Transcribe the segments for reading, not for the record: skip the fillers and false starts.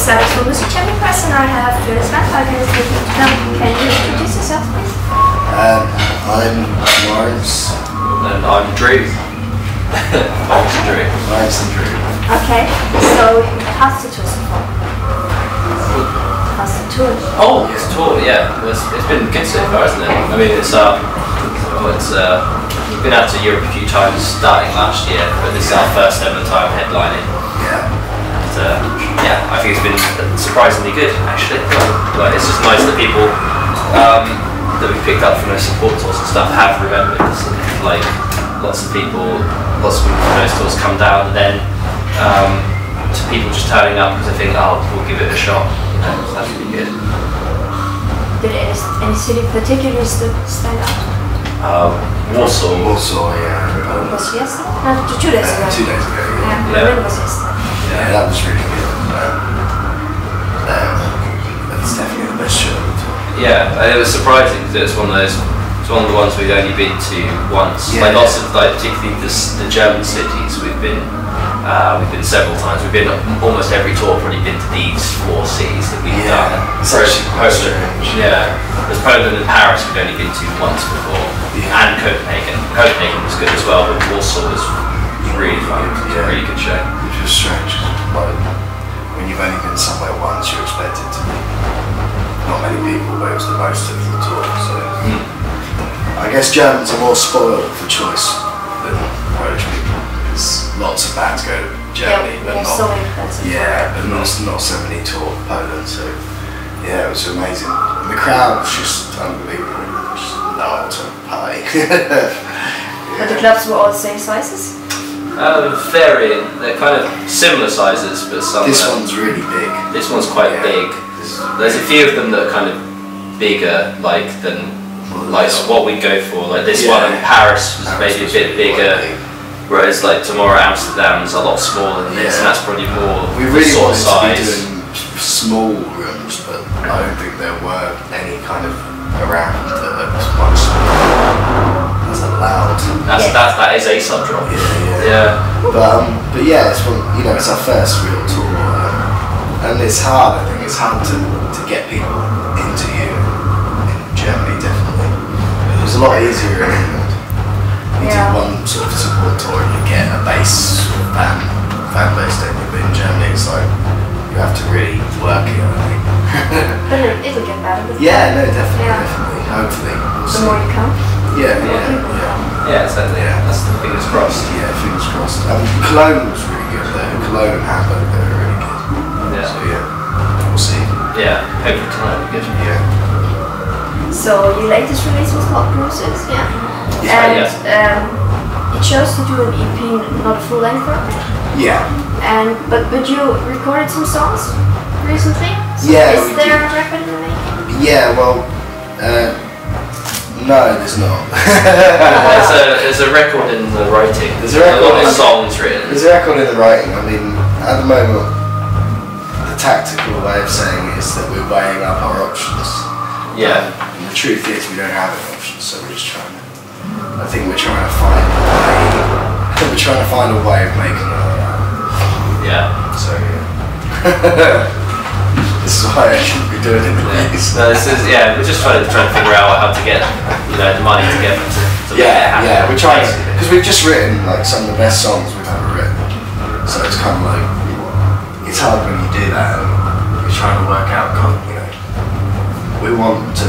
successful musician in press, and I have Julius Van Valken. Can you introduce yourself, please? I'm Lawrence. And I'm Drew. Lawrence and Drew. Lawrence and Drew. Okay, so how's the tour so far? How's the tour? Oh, it's a tour, yeah. It's been good so far, isn't it? I mean, we've been out to Europe a few times starting last year, but this is our first ever time headlining. Yeah. And yeah, I think it's been surprisingly good, actually. Like, it's just nice that people that we picked up from those support tours and stuff have remembered us. And, like, lots of people from those tours come down, and then to people just turning up because they think, oh, we'll give it a shot. You know, so that's really good. Did any city particularly stand out? Warsaw. Warsaw, yeah. Was yesterday? No, 2 days ago. 2 days ago, yeah. Berlin was yesterday. Yeah, that was really good. That's definitely the best show. Yeah, and it was surprising because it's one of the ones we've only been to once. Yeah. Like lots of, particularly the German cities, we've been several times. We've been almost every tour, probably been to these 4 cities that we've done. It's actually quite strange. Yeah, there's Poland and Paris we've only been to once before, and Copenhagen. Copenhagen was good as well, but Warsaw was really fun. It was a really good show. Which was strange. Like, when you've only been somewhere once, you expect it to be not many people, but it was the most of the tour. So I guess Germans are more spoiled for choice than Polish people. Because lots of bands go to Germany, but not so expensive. Yeah, but not so many tour Poland. So yeah, it was amazing. And the crowd was just unbelievable. Just loud to party. But the clubs were all the same sizes? Varying. They're kind of similar sizes, but some. This one's really big. This one's quite big. There's a few of them that are kind of bigger, than what we go for. Like this one in Paris was maybe a bit bigger. Whereas like tomorrow Amsterdam's a lot smaller than this, and that's probably more we really sort of wanted size. to be doing small rooms, but I don't think there were any kind of around that looked much smaller. That's allowed. That is a sub drop. Yeah. But yeah, it's it's our first real tour, and it's hard. I think it's hard to get people into you in Germany. Definitely, it was a lot easier in England. You do one sort of support tour and you get a base fan base, don't you? But in Germany it's like you have to really work it, I think. But it'll get better with Yeah, no, definitely. Hopefully. The more you come? Yeah, exactly. Yeah. That's the fingers crossed. Yeah, fingers crossed. Cologne was really good though. Cologne and Hamburg, they were really good. Yeah. So yeah, we'll see. Yeah, hopefully tonight will be good. Yeah. So your latest release was called Bruises, Yeah. And you chose to do an EP, not a full length record. Yeah. But you recorded some songs recently. So Yeah. Is there a record in the making? Yeah. Well, no, there's not. There's a record in the writing. There's a record. A lot of songs written. There's a record in the writing. I mean, at the moment, the tactical way of saying it is that we're weighing up our options. Yeah. And the truth is we don't have any options, so we're just trying to. I think we're trying to find a way. We're trying to find a way of making it. Yeah. So yeah. This is why I should be doing it. No, we're just trying to figure out how to get the money together to make it happen. Yeah, we're trying because we've just written like some of the best songs we've ever written. So it's kind of like it's hard when you do that and you're trying to work out. We want to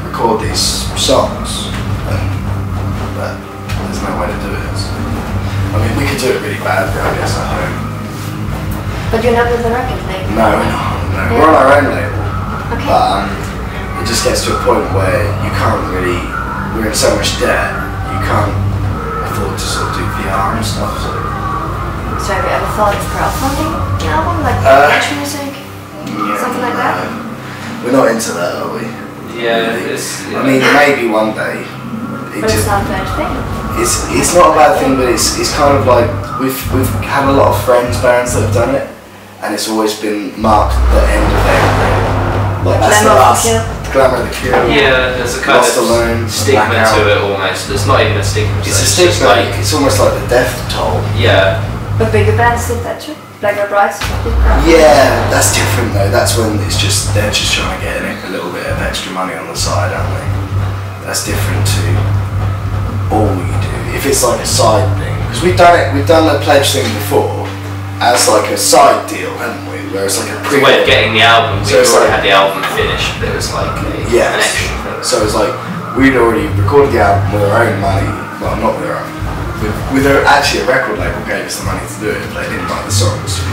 record these songs, but there's no way to do it. I mean, we could do it really bad, I guess, at home. But you're not with the record label? No, we're not. No. We're on our own label. Okay. But it just gets to a point where you can't really. We're in so much debt, you can't afford to sort of do VR and stuff. So have you ever thought of crowdfunding an album, like Dutch music, something like that? We're not into that, are we? Yeah, I mean, maybe one day. But it's not a bad thing. It's not a bad thing, but it's kind of like we've had a lot of friends bands that have done it, and it's always been marked at the end of their career. Like that's the last Glamour of the Cure. Yeah, there's a kind Lost of Alone, stigma to it almost. It's not even a stigma. It's a stigma. It's almost like the death toll. Yeah. But bigger bands did that too. Black Eyed Brides? Yeah, that's different though. That's when it's just they're just trying to get a little bit of extra money on the side, aren't they? That's different to all you do. If it's like a side thing, because we've done the pledge thing before as like a side deal, haven't we? Where it's like a It's a way of getting the album. We So it's already like- had the album finished, but it was like an extra thing. So it's like we'd already recorded the album with our own money. Well, not with our own. Actually, a record label gave us the money to do it, but they didn't buy the songs.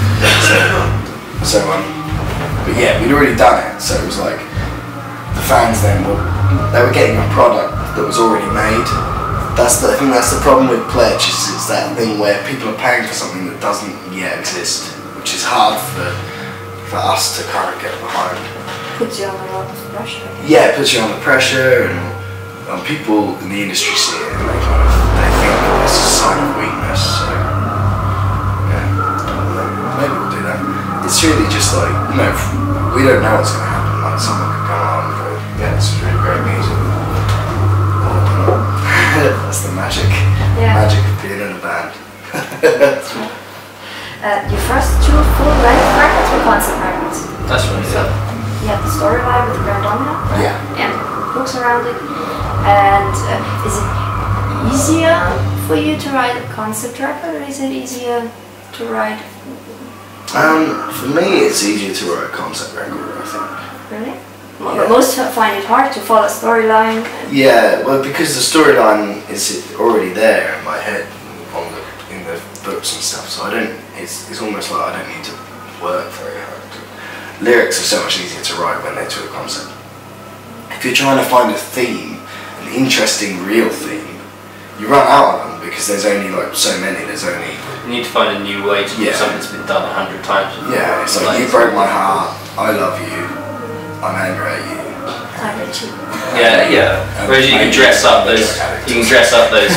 But yeah, we'd already done it. So it was like the fans then were getting a product that was already made. I think that's the problem with Pledge. It's that thing where people are paying for something that doesn't yet exist, which is hard for us to kind of get behind. Puts you under a lot of pressure. Yeah, it puts you under pressure, and people in the industry see it and they think that it's a sign of weakness. So yeah, maybe we'll do that. It's really just like, we don't know what's going to happen. Like someone could come on and go, yeah, this is really great music. That's the magic of being in a band. Your first 2 full-length records were concept records. That's really good. You have the storyline with the Grand Domino, right? Yeah. And books around it. And is it easier for you to write a concept record, or is it easier to write? For me, it's easier to write a concept record, I think. Really? Yeah. But most find it hard to follow a storyline. Yeah, well, because the storyline is already there in my head in the books and stuff, so it's almost like I don't need to work very hard. Lyrics are so much easier to write when they're to a concept. If you're trying to find a theme, an interesting real theme, you run out of them because there's only like so many. You need to find a new way to do something that's been done 100 times before. Yeah, it's like you broke my heart, I love you, I'm angry at you. I'm Richie. Yeah. Whereas you can dress up those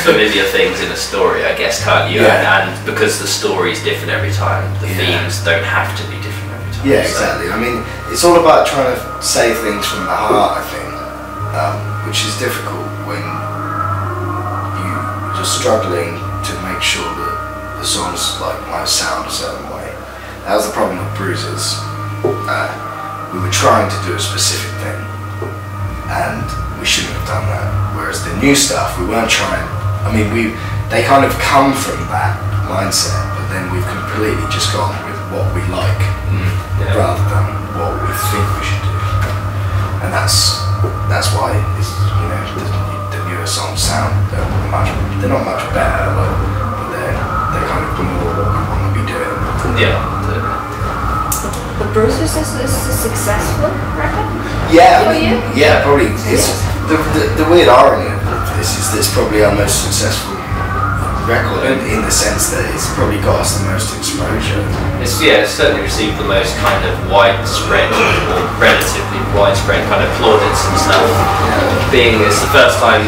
familiar things in a story, I guess, can't you? Yeah. And because the story is different every time, the themes don't have to be different every time. Yeah, exactly. I mean, it's all about trying to say things from the heart, I think, which is difficult when you're struggling to make sure that the songs might sound a certain way. That was the problem with Bruises. We were trying to do a specific thing, and we shouldn't have done that. Whereas the new stuff, we weren't trying. I mean, they kind of come from that mindset, but then we've completely just gone with what we like rather than what we think we should do. And that's why it's, the newer songs sound they're not much better, but they're kind of more what we want to be doing. Yeah. The Bruises is a successful record? Yeah, For you? yeah, probably. It's the weird irony of this is that it's probably our most successful record in the sense that it's probably got us the most exposure. It's certainly received the most kind of widespread or relatively widespread kind of plaudits and stuff. Being it's the first time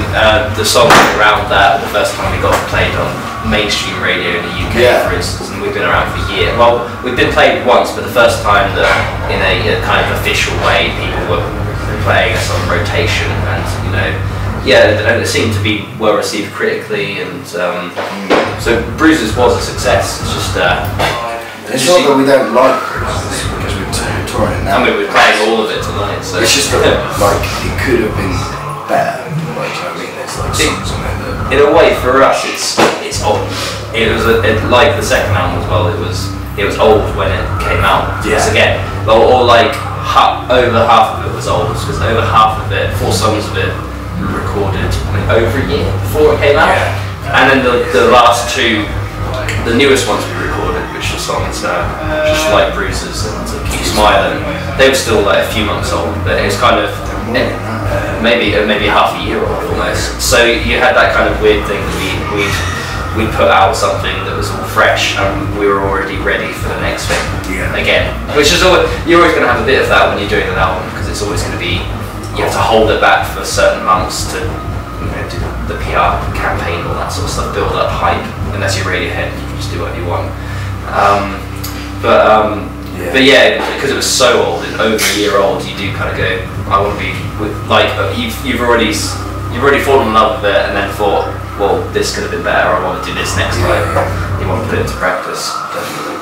the song around that, the first time we got played on mainstream radio in the UK, for instance, and we've been around for a year. Well, we've been played once, but the first time that in a kind of official way people were playing us on rotation, and and it seemed to be well received critically, and so Bruises was a success. It's just it's not that we don't like Bruises because we're touring it now. I mean, we're playing all of it tonight, so it's just that it could have been better. I mean, there's songs on it that. In a way, for us, it's old. It was like the second album as well. It was old when it came out. Yeah. Yes, again, over half of it was old because over half of it, 4 songs of it, recorded over a year before it came out. Yeah. And then the last 2, the newest ones we recorded, which were songs just like Bruises and Keep Smiling, they were still like a few months old, but it was kind of maybe half a year old almost. So you had that kind of weird thing that we put out something that was all fresh and we were already ready for the next thing. Yeah. Again, which is always, you're always going to have a bit of that when you're doing an album, because it's always going to be, you have to hold it back for certain months to do the PR campaign, all that sort of stuff, build up hype. Unless you're Radiohead, you can just do whatever you want. But yeah, because it was so old and over a year old, you do kind of go, I want to be with, you've already fallen in love with it and then thought, well, this could have been better, I want to do this next time. You want to put it into practice. Definitely.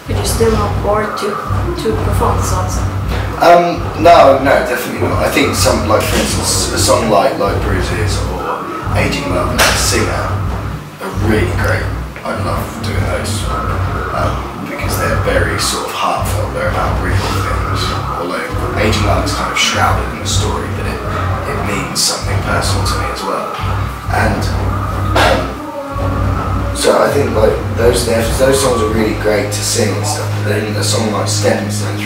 But you're still not bored to perform the songs? No, definitely not. I think some, like for instance, a song like Bruises or Aging Love and Singer are really great. I love doing those because they're very sort of heartfelt. They're about real things. Although Aging Love is kind of shrouded in the story, but it means something personal to me as well. And so I think like those songs are really great to sing and stuff. But then a song like Stepping Stones,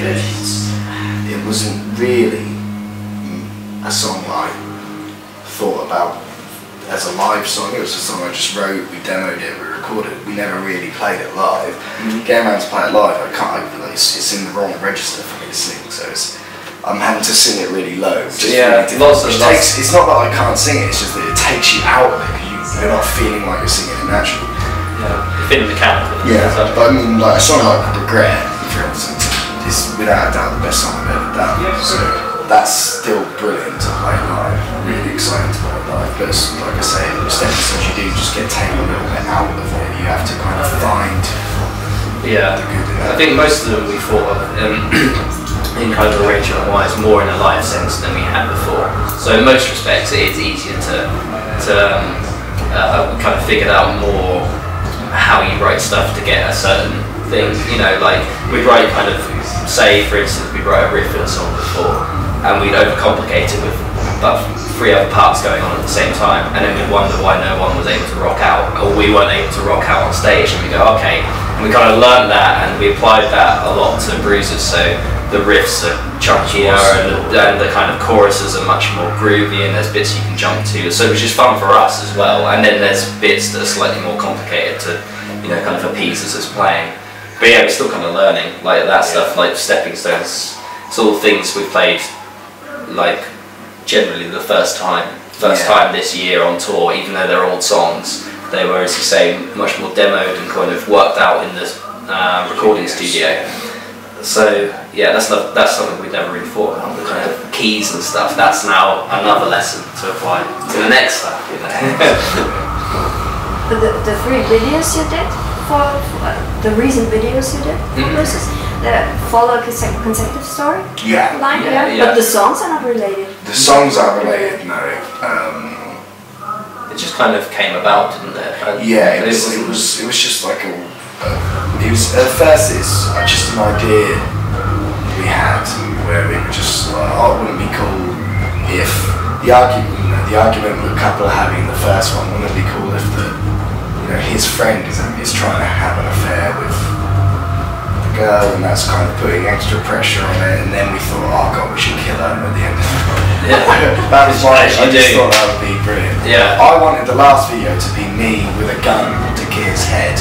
it wasn't really a song I thought about as a live song. It was a song I just wrote, we demoed it, we recorded it. We never really played it live. Getting around to play it live, it's in the wrong register for me to sing, so I'm having to sing it really low. Yeah, it's not that I can't sing it, it's just that it takes you out of it because you're not feeling like you're singing it naturally. Yeah, you're feeling mechanically. Yeah, but I mean, like a song like Regret, for instance, is without a doubt the best song I've ever done. So that's still brilliant to play live, really exciting to play live. But like I say, Stepping Stones, you do just get taken a little bit out of it. You have to kind of find the good in it. I think most of them we thought of in kind of arrangement wise more in a live sense than we had before. So in most respects it is easier to kind of figure out more how you write stuff to get a certain thing. You know, like we'd write kind of, say for instance we wrote a riff in a song before and we'd overcomplicate it with about 3 other parts going on at the same time, and then we'd wonder why no one was able to rock out, or we weren't able to rock out on stage, and we go okay, and we kind of learned that and we applied that a lot to Bruises, so the riffs are chunkier and the kind of choruses are much more groovy and there's bits you can jump to, so which is fun for us as well, and then there's bits that are slightly more complicated to, you know, kind of appease us as playing. But yeah, we're still kind of learning, like that stuff, like Stepping Stones, it's all things we've played like generally the first time this year on tour, even though they're old songs, they were, as you say, much more demoed and kind of worked out in the recording studio. So yeah, that's something we'd never really thought about, the kind of keys and stuff. That's now another lesson to apply to the next stuff, you know. But the 3 videos you did for the recent videos you did for Bruises, follow a consecutive story? Yeah. Line, yeah. But the songs are not related. The songs are related, no. It just kind of came about, didn't it? Yeah, it was just like it was at first it's just an idea we had where we were just like, oh, it wouldn't be cool if the argument the couple are having the first one, wouldn't it be cool if his friend is trying to have an affair with the girl, and that's kind of putting extra pressure on it, and then we thought, oh god, we should kill her at the end of it. That was why I just thought that would be brilliant. Yeah. I wanted the last video to be me with a gun to Gear's head,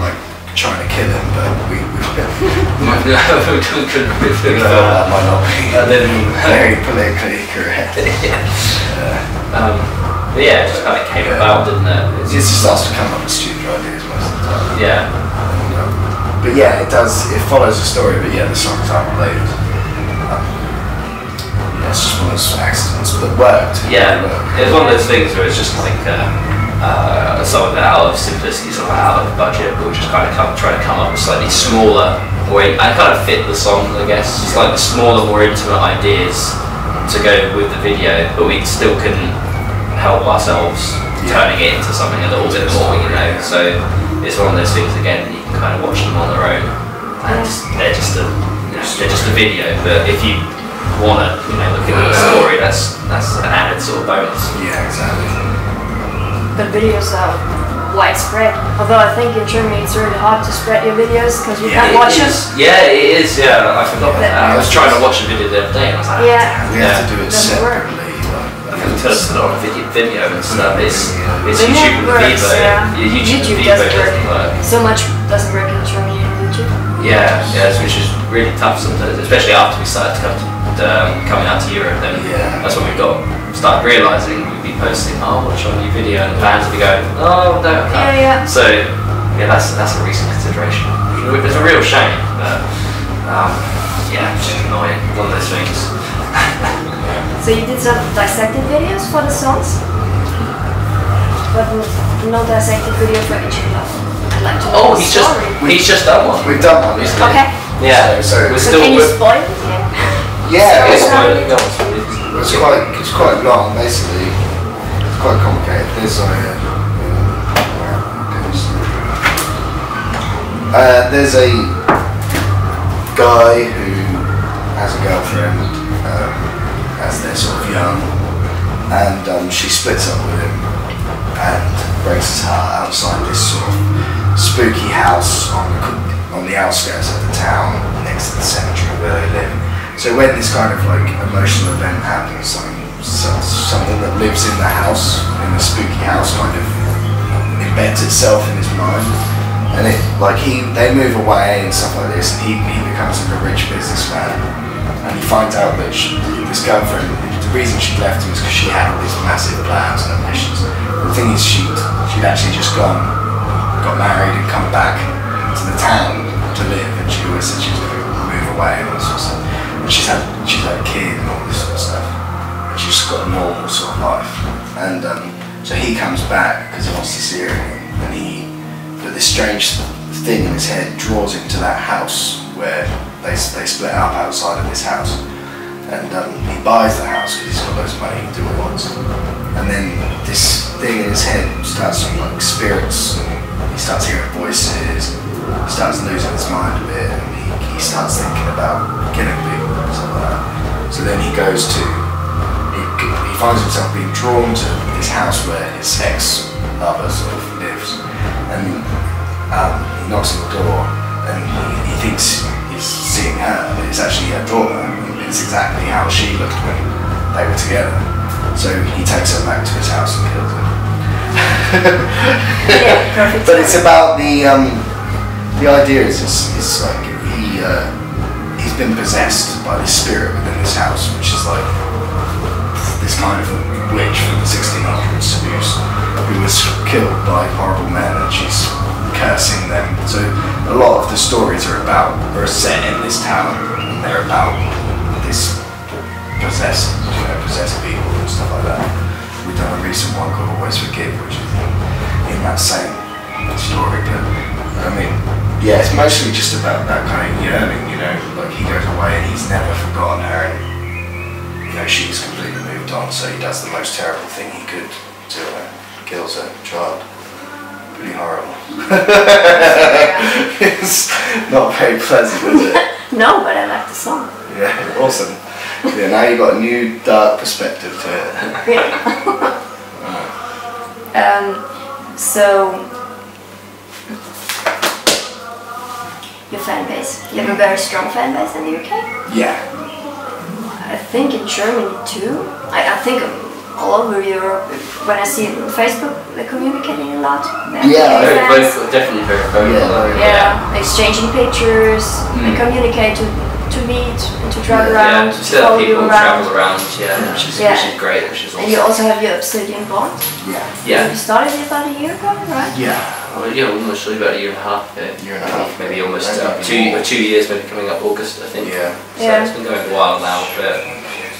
like trying to kill him, but we couldn't that might not be very politically correct. But yeah, it just kind of came about, didn't it? It just starts to come up with stupid ideas most of the time. Yeah. But yeah, it follows the story, but yeah, the songs aren't related. Yeah, it's just one of those accidents, but it worked. Yeah, it was one of those things where it's just like something out of simplicity, something out of budget, but we just kind of trying to come up with slightly smaller, and kind of fit the song, I guess, slightly smaller, more intimate ideas to go with the video, but we still couldn't help ourselves turning it into something a little bit more, you know. So it's one of those things again, you can kind of watch them on their own, and they're just a video. But if you want to, look at the story, that's an added sort of bonus. Yeah, exactly. But videos are widespread. Although I think in Germany it's really hard to spread your videos because you can't watch them. Yeah, it is. Yeah, I forgot that. I was trying to watch a video the other day, and I was like, we have to do it separately. Because it's on video and stuff, it's YouTube and Vivo. YouTube doesn't work. So much doesn't work in Germany and YouTube. Yeah, which is really tough sometimes, especially after we started coming out to Europe. Then that's when we started realising we'd be posting, watch our new video, and fans would be going, oh no. So that's a recent consideration. It's a real shame, but it's just annoying. One of those things. So you did some dissected videos for the songs? but no dissected video for each level. I'd like to know the story. He's just done one. We've done one recently. Okay. Yeah. So Can you spoil it? Yeah. It's quite long, basically. It's quite complicated. There's a guy who has a girlfriend as they're sort of young, and she splits up with him and breaks his heart outside this sort of spooky house on the outskirts of the town next to the cemetery where they live. So when this kind of like emotional event happens, something that lives in the house, in the spooky house, kind of embeds itself in his mind, and they move away and stuff like this, and he becomes like a rich businessman, and he finds out that this girlfriend, the reason she left him is because she had all these massive plans and ambitions. The thing is, she'd actually just got married and come back to the town to live, and she always said she was going to move away and all this sort of stuff. And she's had a kid and all this sort of stuff. And she's just got a normal sort of life. And so he comes back because he wants to see her again. But this strange thing in his head draws him to that house where they split up outside of this house. And he buys the house because he's got loads of money to do what he wants. And then this thing in his head starts to like spirits, and he starts hearing voices, he starts losing his mind a bit, and he starts thinking about killing people and stuff like that. So then he finds himself being drawn to this house where his ex-lover sort of lives, and he knocks on the door, and he thinks he's seeing her, but it's actually her daughter, and it's exactly how she looked when they were together. So he takes her back to his house and kills her. Yeah, perfect. But it's about the idea is it's like he's been possessed by this spirit within this house, which is like this kind of witch from the 1600s who was killed by horrible men, and she's cursing them. So a lot of the stories are set in this town, and they're about this possessed people and stuff like that. We've done a recent one called Always Forgive, which is in that same story, but I mean, yeah, it's mostly just about that kind of yearning, like he goes away and he's never forgotten her, and she's completely moved on, so he does the most terrible thing he could to her, kills her child. Pretty horrible. It's not very pleasant, is it? No, but I like the song. Yeah, awesome. Yeah, now you've got a new dark perspective to it. So, your fan base. You have a very strong fan base in the UK? Yeah. I think in Germany too. I think all over Europe. When I see it on Facebook, they're communicating a lot. Yeah, definitely very vocal. Yeah, exchanging pictures. They communicate to meet and to drive around. Yeah, still have people travel around. Which is great. Which is awesome. And you also have your Obsidian bond. Yeah. You started it about a year ago, right? Yeah. Well, almost about a year and a half. Maybe almost 2 years, maybe coming up August, I think. Yeah. So it's been going a while now, but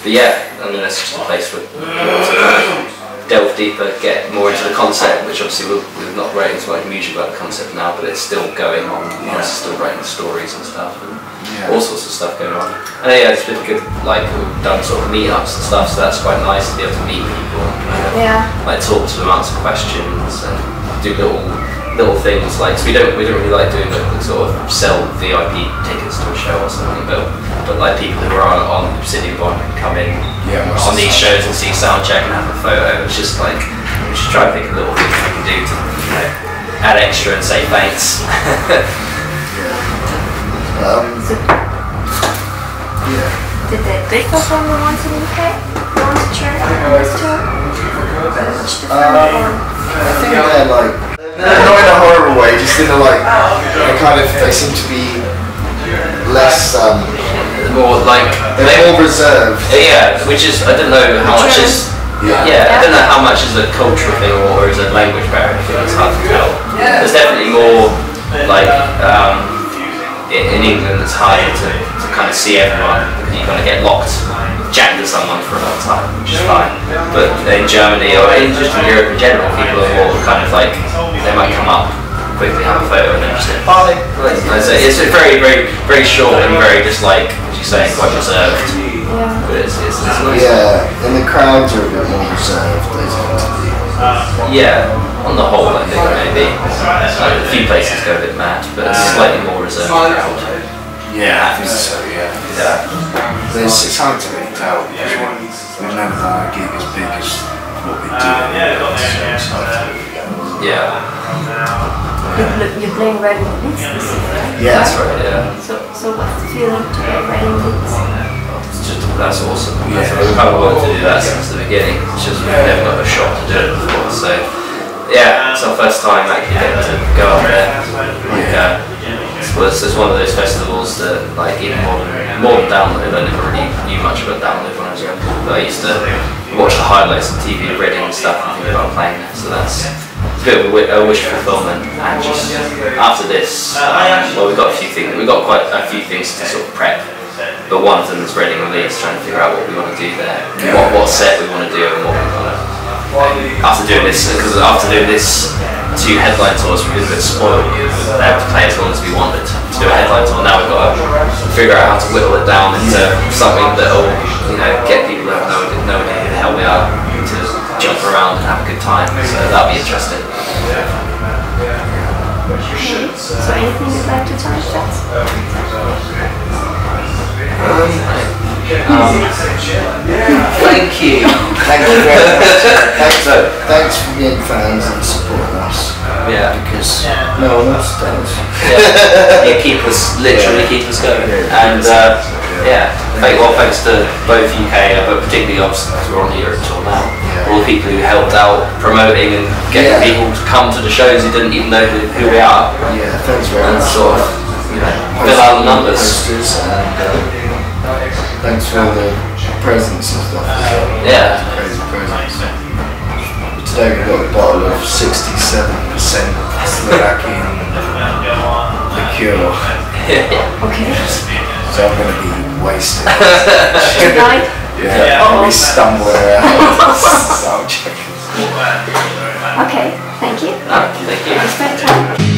yeah, I mean that's just a place where people to delve deeper, get more into the concept, which obviously we're not writing so much music about the concept now, but it's still going on. We're still writing stories and stuff, and all sorts of stuff going on. And yeah, it's been good. Like we've done sort of meetups and stuff, so that's quite nice to be able to meet people and like talk to them, answer questions, and do little things like. So we don't really like doing the sort of sell VIP tickets to a show or something, but like people who are on Obsidian Bond can come in on these shows and see sound check and have a photo. It's just like we should try and think of little things we can do to add extra and say thanks. Did they big perform the ones in the UK? The ones in China on this tour? I think they're like not in a horrible way, just in a like they seem to be less more like they're more reserved. Yeah, which is I don't know how much is I don't know how much is a cultural thing or is a language barrier. I think it's hard to tell. There's definitely more like in England it's harder to kind of see everyone because you kind of get locked chatting to someone for a long time, which is fine. But in Germany or in just in Europe in general, people are more kind of like, they might come up quickly, have a photo, and then just say, bye. So it's very, very, very short and very just like, as you say, quite reserved. But it's nice. Yeah, and the crowds are a bit more reserved, they tend to be. Yeah, on the whole, I think maybe. A few places go a bit mad, but it's slightly more reserved crowd. Yeah, I think so, yeah. But it's hard to really tell because we've never done a gig as big as what we do. Yeah. You're playing Reading Leeds this year, right? Yeah, That's right, yeah. So what's the feeling to play Reading Leeds? That's awesome. Yeah. We've kind of wanted to do that since the beginning. It's just we've never got a shot to do it before. So yeah, it's our first time actually getting to go up there. Like, it's one of those festivals that, like, even more than Download, I never really knew much about Download when I was young. But I used to watch the highlights on TV of Reading and stuff and think about playing there. So that's a bit of a wish fulfillment. And just after this, well, we've got quite a few things to sort of prep. But one of them is Reading and Leeds, trying to figure out what we want to do there, what set we want to do, and what we want to. After doing this, because after doing this 2 headline tours, we've been a bit spoiled. We were able to play as long as we wanted to do a headline tour. Now we've got to figure out how to whittle it down into something that will, get people who have no idea who the hell we are to jump around and have a good time. So that'll be interesting. So anything you'd like to tell us, Jess? Thank you. Thank you very much. Thanks for being fans and supporting us. Yeah. Because no one else does. Yeah. You literally keep us going. And thanks to both UK, but particularly us, because we're on the Europe tour now. All the people who helped out promoting and getting people to come to the shows who didn't even know who we are. Yeah, thanks very And much. sort of, fill out the numbers. Posters and thanks for all the presents and stuff. Yeah. Crazy presents. Today we got a bottle of 67% Slovakian liqueur. Okay. So I'm going to be wasted. Tonight? Yeah, I'll be stumbling around. So I'm checking. Okay, thank you. Thank you. It's bedtime.